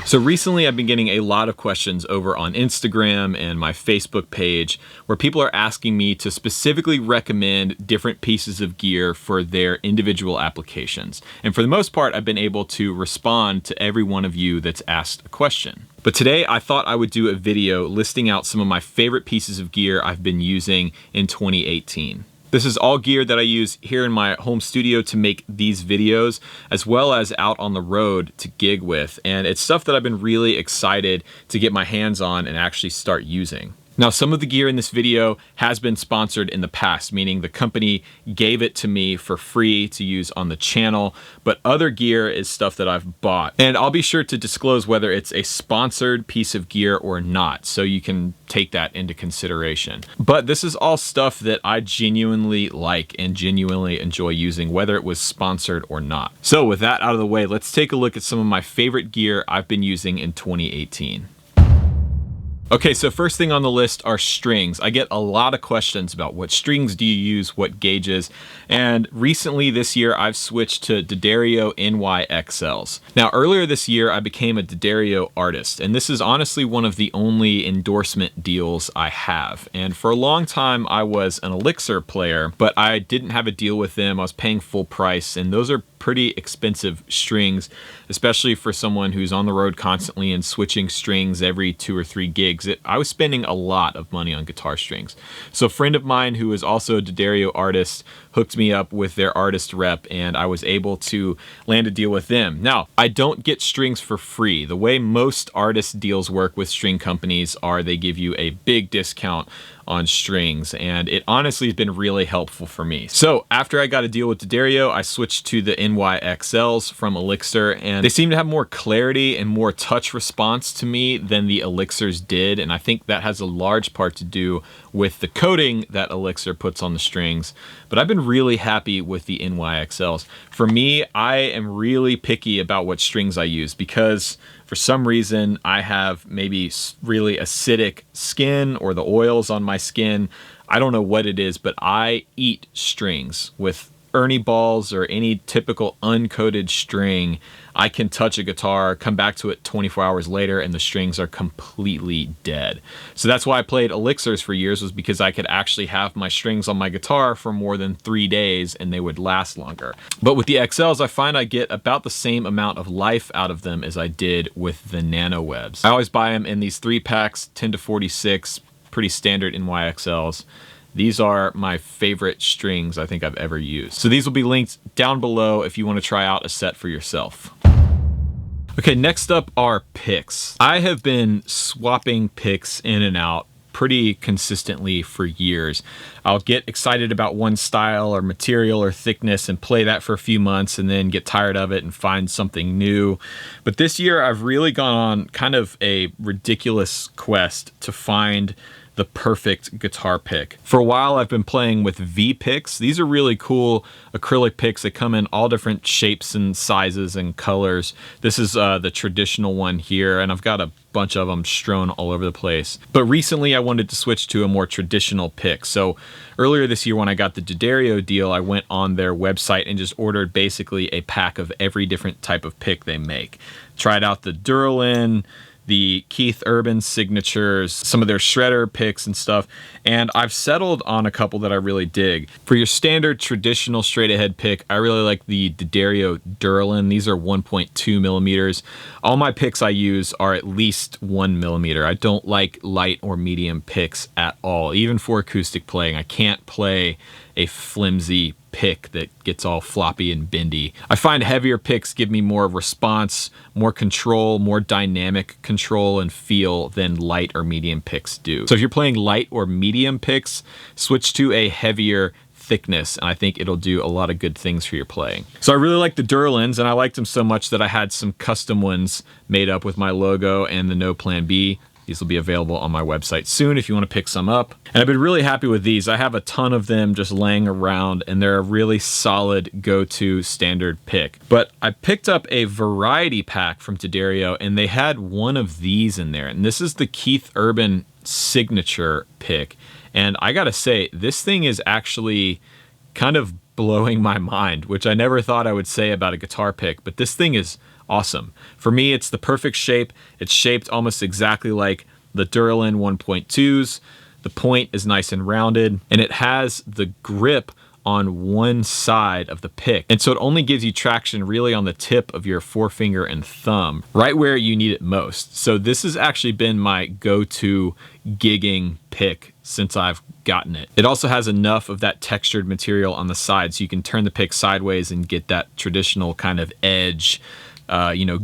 So recently I've been getting a lot of questions over on Instagram and my Facebook page where people are asking me to specifically recommend different pieces of gear for their individual applications. And for the most part, I've been able to respond to every one of you that's asked a question. But today I thought I would do a video listing out some of my favorite pieces of gear I've been using in 2018. This is all gear that I use here in my home studio to make these videos, as well as out on the road to gig with. And it's stuff that I've been really excited to get my hands on and actually start using. Now, some of the gear in this video has been sponsored in the past, meaning the company gave it to me for free to use on the channel, but other gear is stuff that I've bought. And I'll be sure to disclose whether it's a sponsored piece of gear or not, so you can take that into consideration. But this is all stuff that I genuinely like and genuinely enjoy using, whether it was sponsored or not. So with that out of the way, let's take a look at some of my favorite gear I've been using in 2018. Okay, so first thing on the list are strings. I get a lot of questions about what strings do you use, what gauges, and recently this year I've switched to D'Addario NY-XLs. Now earlier this year I became a D'Addario artist, and this is honestly one of the only endorsement deals I have. And for a long time I was an Elixir player, but I didn't have a deal with them. I was paying full price, and those are pretty expensive strings, especially for someone who's on the road constantly and switching strings every 2 or 3 gigs. I was spending a lot of money on guitar strings. So a friend of mine who is also a D'Addario artist hooked me up with their artist rep, and I was able to land a deal with them. Now, I don't get strings for free. The way most artist deals work with string companies are they give you a big discount on strings, and it honestly has been really helpful for me. So after I got a deal with D'Addario, I switched to the NY-XLs from Elixir, and they seem to have more clarity and more touch response to me than the Elixirs did, and I think that has a large part to do with the coating that Elixir puts on the strings. But I've been really happy with the NY-XLs. For me, I am really picky about what strings I use because for some reason I have maybe really acidic skin, or the oils on my skin. I don't know what it is, but I eat strings. With Ernie balls or any typical uncoated string, I can touch a guitar, come back to it 24 hours later, and the strings are completely dead. So that's why I played Elixirs for years, was because I could actually have my strings on my guitar for more than 3 days and they would last longer. But with the XLs, I find I get about the same amount of life out of them as I did with the Nano Webs. I always buy them in these 3-packs, 10 to 46, pretty standard NY-XLs. These are my favorite strings I think I've ever used. So these will be linked down below if you want to try out a set for yourself. Okay, next up are picks. I have been swapping picks in and out pretty consistently for years. I'll get excited about one style or material or thickness and play that for a few months and then get tired of it and find something new. But this year I've really gone on kind of a ridiculous quest to find the perfect guitar pick. For a while I've been playing with V picks. These are really cool acrylic picks that come in all different shapes and sizes and colors. This is the traditional one here, and I've got a bunch of them strewn all over the place. But recently I wanted to switch to a more traditional pick. So earlier this year when I got the D'Addario deal, I went on their website and just ordered basically a pack of every different type of pick they make. Tried out the Durlin, the Keith Urban signatures, some of their shredder picks and stuff, and I've settled on a couple that I really dig. For your standard traditional straight ahead pick, I really like the D'Addario Durlin. These are 1.2 millimeters. All my picks I use are at least 1 millimeter. I don't like light or medium picks at all. Even for acoustic playing, I can't play a flimsy pick that gets all floppy and bendy. I find heavier picks give me more response, more control, more dynamic control and feel than light or medium picks do. So if you're playing light or medium picks, switch to a heavier thickness, and I think it'll do a lot of good things for your playing. So I really like the Durlins, and I liked them so much that I had some custom ones made up with my logo and the No Plan B. These will be available on my website soon if you want to pick some up. And I've been really happy with these. I have a ton of them just laying around, and they're a really solid go-to standard pick. But I picked up a variety pack from D'Addario, and they had one of these in there. And this is the Keith Urban signature pick. And I gotta say, this thing is actually kind of blowing my mind, which I never thought I would say about a guitar pick, but this thing is awesome. For me, it's the perfect shape. It's shaped almost exactly like the Duralin 1.2s. The point is nice and rounded, and it has the grip on one side of the pick. And so it only gives you traction really on the tip of your forefinger and thumb, right where you need it most. So this has actually been my go-to gigging pick since I've gotten it. It also has enough of that textured material on the side so you can turn the pick sideways and get that traditional kind of edge,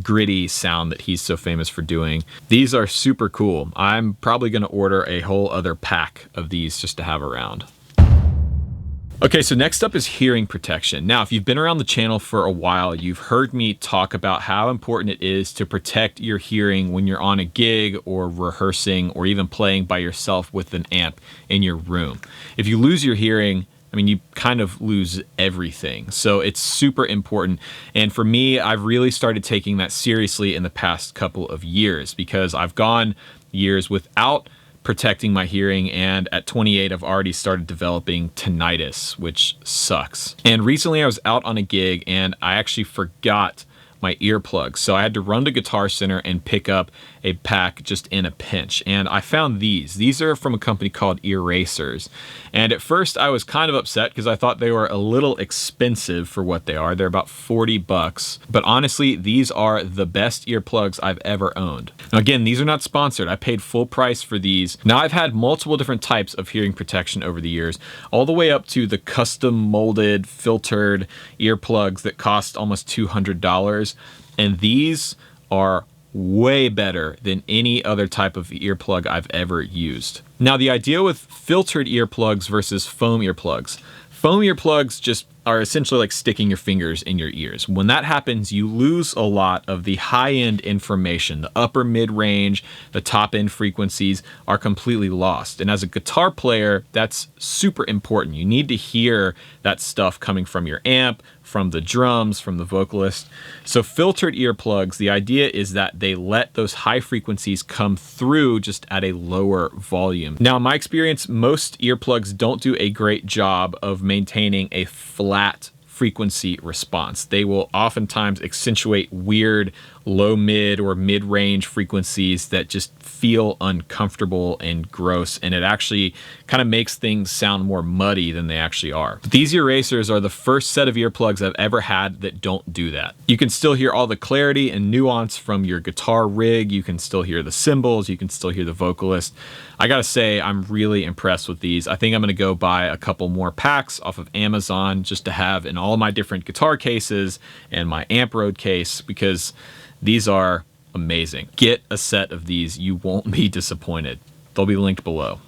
gritty sound that he's so famous for doing. These are super cool. I'm probably gonna order a whole other pack of these just to have around. Okay, so next up is hearing protection. Now, if you've been around the channel for a while, you've heard me talk about how important it is to protect your hearing when you're on a gig or rehearsing or even playing by yourself with an amp in your room. If you lose your hearing, I mean, you kind of lose everything. So it's super important. And for me, I've really started taking that seriously in the past couple of years because I've gone years without protecting my hearing, and at 28 I've already started developing tinnitus, which sucks. And recently I was out on a gig and I actually forgot my earplugs, so I had to run to Guitar Center and pick up a pack just in a pinch. And I found these are from a company called Erasers, and at first I was kind of upset because I thought they were a little expensive for what they are. They're about 40 bucks, but honestly these are the best earplugs I've ever owned. Now again, these are not sponsored. I paid full price for these. Now I've had multiple different types of hearing protection over the years, all the way up to the custom molded filtered earplugs that cost almost $200, and these are way better than any other type of earplug I've ever used. Now the idea with filtered earplugs versus foam earplugs. Foam earplugs just are essentially like sticking your fingers in your ears. When that happens, you lose a lot of the high-end information. The upper mid-range, the top-end frequencies are completely lost. And as a guitar player, that's super important. You need to hear that stuff coming from your amp, from the drums, from the vocalist. So filtered earplugs, the idea is that they let those high frequencies come through just at a lower volume. Now, in my experience, most earplugs don't do a great job of maintaining a flat frequency response. They will oftentimes accentuate weird low mid or mid range frequencies that just feel uncomfortable and gross, and it actually kind of makes things sound more muddy than they actually are. But these Erasers are the first set of earplugs I've ever had that don't do that. You can still hear all the clarity and nuance from your guitar rig. You can still hear the cymbals. You can still hear the vocalist. I gotta say, I'm really impressed with these. I think I'm gonna go buy a couple more packs off of Amazon just to have in all my different guitar cases and my amp road case, because these are amazing. Get a set of these. You won't be disappointed. They'll be linked below.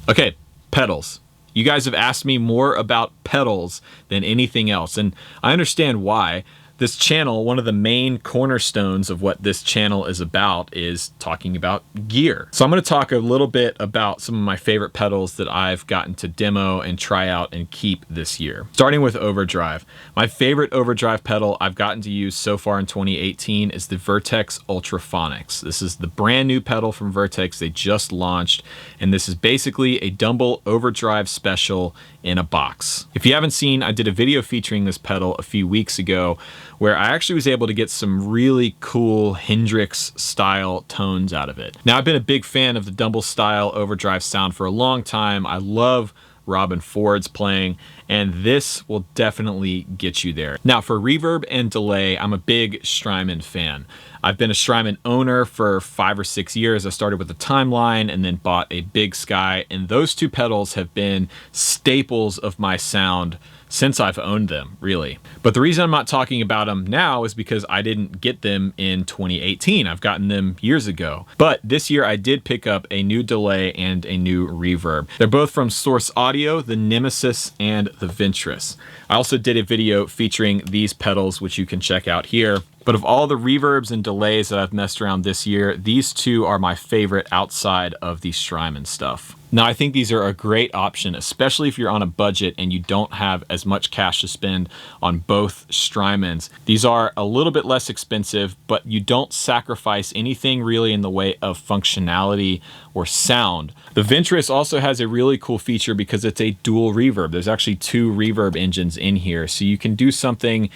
Okay, pedals. You guys have asked me more about pedals than anything else, and I understand why. This channel, one of the main cornerstones of what this channel is about is talking about gear. So I'm going to talk a little bit about some of my favorite pedals that I've gotten to demo and try out and keep this year. Starting with overdrive. My favorite overdrive pedal I've gotten to use so far in 2018 is the Vertex Ultraphonics. This is the brand new pedal from Vertex. They just launched, and this is basically a Dumble overdrive special in a box. If you haven't seen, I did a video featuring this pedal a few weeks ago where I actually was able to get some really cool Hendrix style tones out of it. Now, I've been a big fan of the Dumble style overdrive sound for a long time. I love Robin Ford's playing, and this will definitely get you there. Now, for reverb and delay, I'm a big Strymon fan. I've been a Strymon owner for 5 or 6 years. I started with a Timeline and then bought a Big Sky, and those two pedals have been staples of my sound since I've owned them, really. But the reason I'm not talking about them now is because I didn't get them in 2018. I've gotten them years ago. But this year I did pick up a new delay and a new reverb. They're both from Source Audio, the Nemesis and the Ventress. I also did a video featuring these pedals, which you can check out here. But of all the reverbs and delays that I've messed around this year, these two are my favorite outside of the Strymon stuff. Now, I think these are a great option, especially if you're on a budget and you don't have as much cash to spend on both Strymons. These are a little bit less expensive, but you don't sacrifice anything really in the way of functionality or sound. The Ventress also has a really cool feature because it's a dual reverb. There's actually 2 reverb engines in here, so you can do something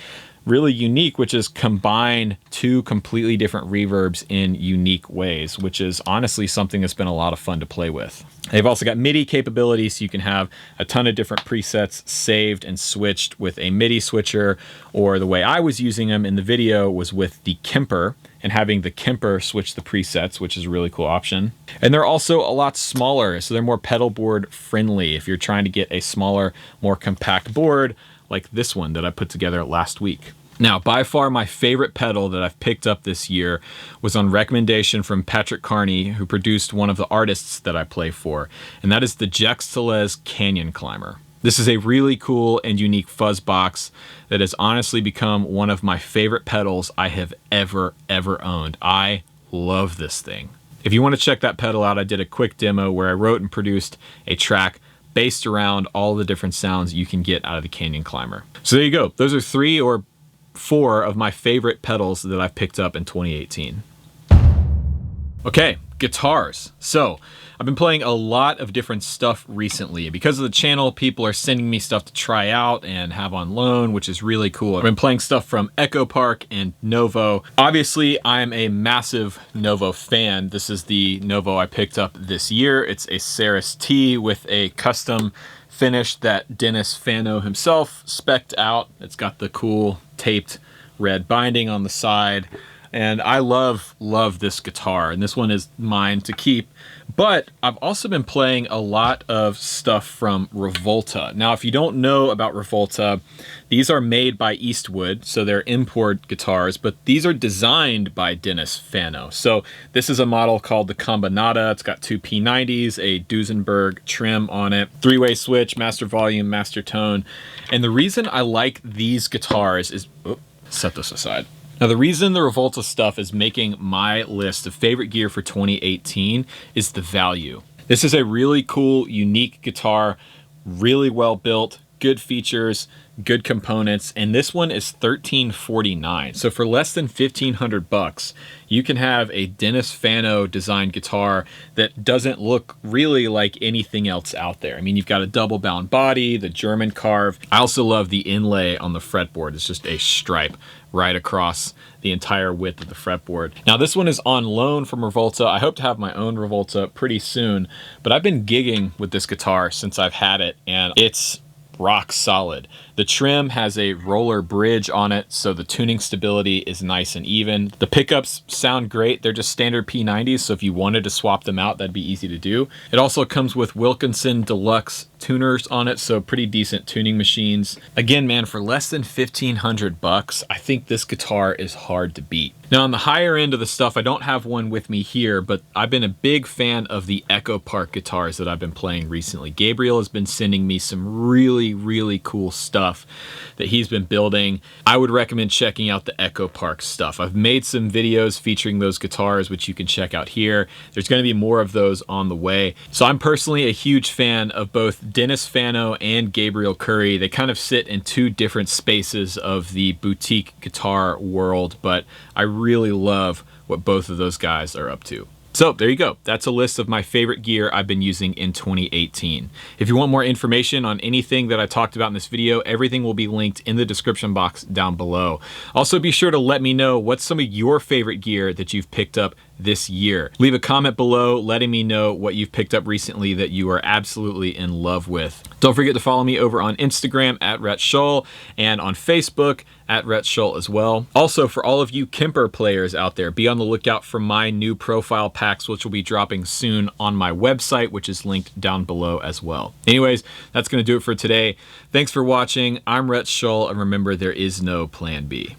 really unique, which is combine 2 completely different reverbs in unique ways, which is honestly something that's been a lot of fun to play with. They've also got MIDI capability, so you can have a ton of different presets saved and switched with a MIDI switcher, or the way I was using them in the video was with the Kemper and having the Kemper switch the presets, which is a really cool option. And they're also a lot smaller, so they're more pedalboard friendly if you're trying to get a smaller, more compact board like this one that I put together last week. Now, by far my favorite pedal that I've picked up this year was on recommendation from Patrick Carney, who produced one of the artists that I play for, and that is the Jextelez Canyon Climber. This is a really cool and unique fuzz box that has honestly become one of my favorite pedals I have ever owned. I love this thing. If you want to check that pedal out, I did a quick demo where I wrote and produced a track based around all the different sounds you can get out of the Canyon Climber. So there you go. Those are 3 or 4 of my favorite pedals that I've picked up in 2018. Okay, guitars. So I've been playing a lot of different stuff recently. Because of the channel, people are sending me stuff to try out and have on loan, which is really cool. I've been playing stuff from Echo Park and Novo. Obviously, I'm a massive Novo fan. This is the Novo I picked up this year. It's a Ceres T with a custom finish that Dennis Fano himself spec'd out. It's got the cool taped red binding on the side. And I love this guitar, and this one is mine to keep. But I've also been playing a lot of stuff from Revolta. Now, if you don't know about Revolta, these are made by Eastwood, so they're import guitars, but these are designed by Dennis Fano. So this is a model called the Combinata. It's got 2 P90s, a Duesenberg trim on it, 3-way switch, master volume, master tone. And the reason I like these guitars is, set this aside. Now, the reason the Revolta stuff is making my list of favorite gear for 2018 is the value. This is a really cool, unique guitar, really well built, good features, good components, and this one is $1349. So for less than $1,500, you can have a Dennis Fano designed guitar that doesn't look really like anything else out there. I mean, you've got a double bound body, the German carve. I also love the inlay on the fretboard. It's just a stripe right across the entire width of the fretboard. Now, this one is on loan from Revolta. I hope to have my own Revolta pretty soon, but I've been gigging with this guitar since I've had it, and it's rock solid. The trim has a roller bridge on it, so the tuning stability is nice and even. The pickups sound great. They're just standard P90s, so if you wanted to swap them out, that'd be easy to do. It also comes with Wilkinson Deluxe tuners on it, so pretty decent tuning machines. Again, man, for less than $1,500, I think this guitar is hard to beat. Now, on the higher end of the stuff, I don't have one with me here, but I've been a big fan of the Echo Park guitars that I've been playing recently. Gabriel has been sending me some really cool stuff that he's been building. I would recommend checking out the Echo Park stuff. I've made some videos featuring those guitars, which you can check out here. There's going to be more of those on the way. So I'm personally a huge fan of both Dennis Fano and Gabriel Curry. They kind of sit in 2 different spaces of the boutique guitar world, but I really love what both of those guys are up to. So there you go. That's a list of my favorite gear I've been using in 2018. If you want more information on anything that I talked about in this video, everything will be linked in the description box down below. Also, be sure to let me know what's some of your favorite gear that you've picked up this year. Leave a comment below letting me know what you've picked up recently that you are absolutely in love with. Don't forget to follow me over on Instagram at Rhett Shull and on Facebook at Rhett Shull as well. Also, for all of you Kemper players out there, be on the lookout for my new profile packs, which will be dropping soon on my website, which is linked down below as well. Anyways, that's going to do it for today. Thanks for watching. I'm Rhett Shull, and remember, there is no plan B.